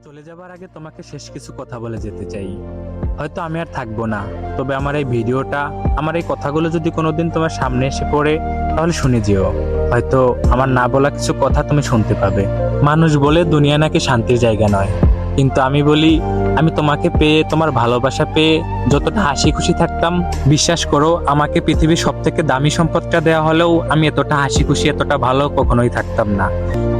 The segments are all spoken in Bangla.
চলে যাবার আগে তোমাকে শেষ কিছু কথা বলে যেতে চাই। হয়তো আমি আর থাকবো না, তবে আমার এই ভিডিওটা, আমার এই কথাগুলো যদি কোনোদিন তোমার সামনে এসে পড়ে, তাহলে শুনে যেও। হয়তো আমার না বলা কিছু কথা তুমি শুনতে পাবে। মানুষ বলে দুনিয়া নাকি শান্তির জায়গা নয়, কিন্তু আমি বলি, আমি তোমাকে পেয়ে, তোমার ভালোবাসা পেয়ে যতটা হাসি খুশি থাকতাম, বিশ্বাস করো আমাকে পৃথিবীর সব থেকে দামি সম্পদটা দেওয়া হলেও আমি এতটা হাসি খুশি, এতটা ভালো কখনোই থাকতাম না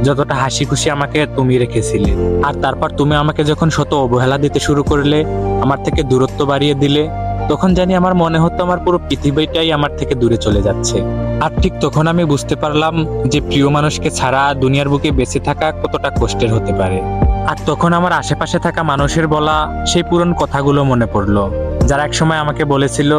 যতটা হাসি খুশি আমাকে তুমি রেখেছিলে। আর তারপর তুমি আমাকে যখন শত অবহেলা দিতে শুরু করলে, আমার থেকে দূরত্ব বাড়িয়ে দিলে, তখন জানি আমার মনে হতো আমার পুরো পৃথিবীটাই আমার থেকে দূরে চলে যাচ্ছে। আর ঠিক তখন আমি বুঝতে পারলাম যে প্রিয় মানুষকে ছাড়া দুনিয়ার বুকে বেঁচে থাকা কতটা কষ্টের হতে পারে। আর তখন আমার আশেপাশে থাকা মানুষের বলা সেই পুরনো কথাগুলো মনে পড়লো, যারা একসময় আমাকে বলেছিল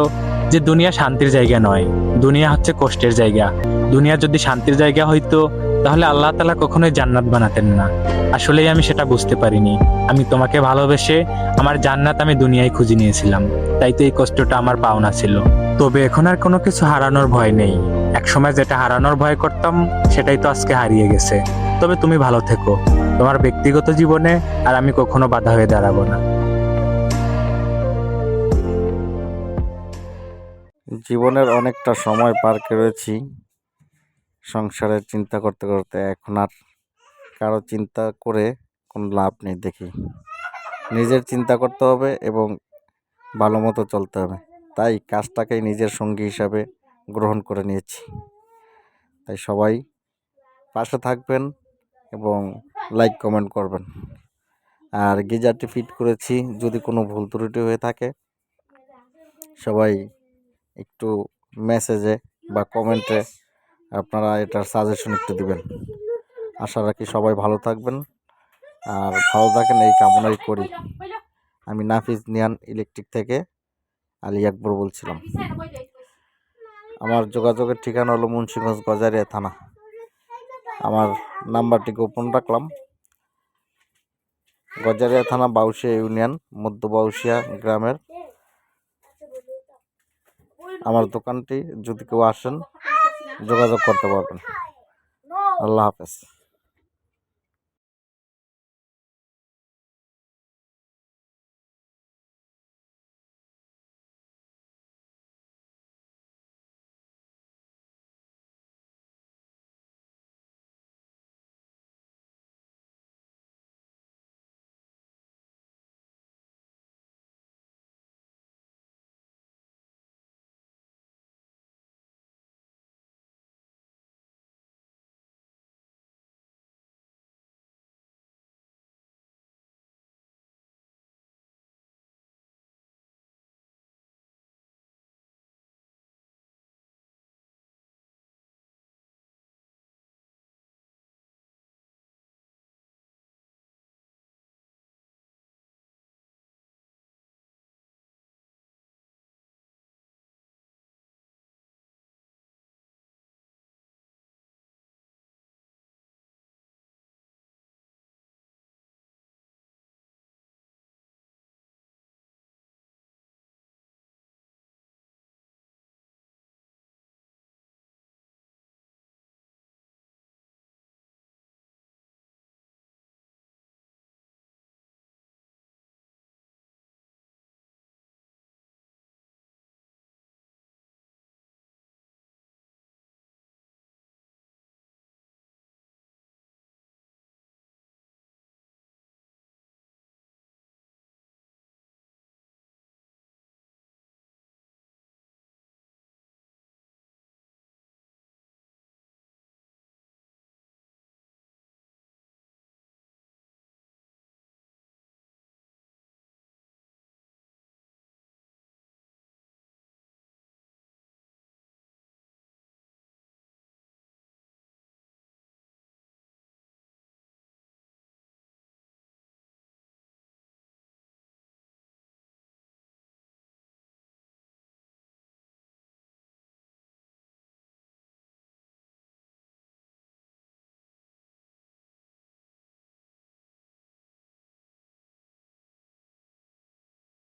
যে দুনিয়া শান্তির জায়গা নয়, দুনিয়া হচ্ছে কষ্টের জায়গা। দুনিয়া যদি শান্তির জায়গা হইতো, তাহলে আল্লাহ তাআলা কখনোই জান্নাত বানাতেন না। আসলেই আমি সেটা বুঝতে পারিনি। আমি তোমাকে ভালোবেসে আমার জান্নাত আমি দুনিয়ায় খুঁজে নিয়েছিলাম, তাই তো এই কষ্টটা আমার পাওনা ছিল। তবে এখন আর কোনো কিছু হারানোর ভয় নেই। একসময় যেটা হারানোর ভয় করতাম, সেটাই তো আজকে হারিয়ে গেছে। তবে তুমি ভালো থেকো তোমার ব্যক্তিগত জীবনে, আর আমি কখনো বাধা হয়ে দাঁড়াবো না। জীবনের অনেকটা সময় পার করেছি সংসারের চিন্তা করতে করতে। এখন আর কারো চিন্তা করে কোনো লাভ নেই। দেখি নিজের চিন্তা করতে হবে এবং ভালো মতো চলতে হবে। তাই কাজটাকেই নিজের সঙ্গী হিসাবে গ্রহণ করে নিয়েছি। তাই সবাই পাশে থাকবেন এবং লাইক কমেন্ট করবেন। আর গিজারটি ফিট করেছি, যদি কোনো ভুল ত্রুটি হয়ে থাকে সবাই একটু মেসেজে বা কমেন্টে আপনারা এটার সাজেশন একটু দিবেন। আশা রাখি সবাই ভালো থাকবেন, আর ভালো থাকেন এই কামনাই করি। আমি নাফিজ নিয়ান ইলেকট্রিক থেকে আলী আকবর বলছিলাম। আমার যোগাযোগের ঠিকানা হলো মুন্সিগঞ্জ গজারিয়া থানা। আমার নাম্বারটি গোপন রাখলাম। গজারিয়া থানা, বাউশিয়া ইউনিয়ন, মধ্য বাউশিয়া গ্রামের আমার দোকানটি। যদি কেউ আসেন যোগাযোগ করতে পারবেন। আল্লাহ হাফেজ।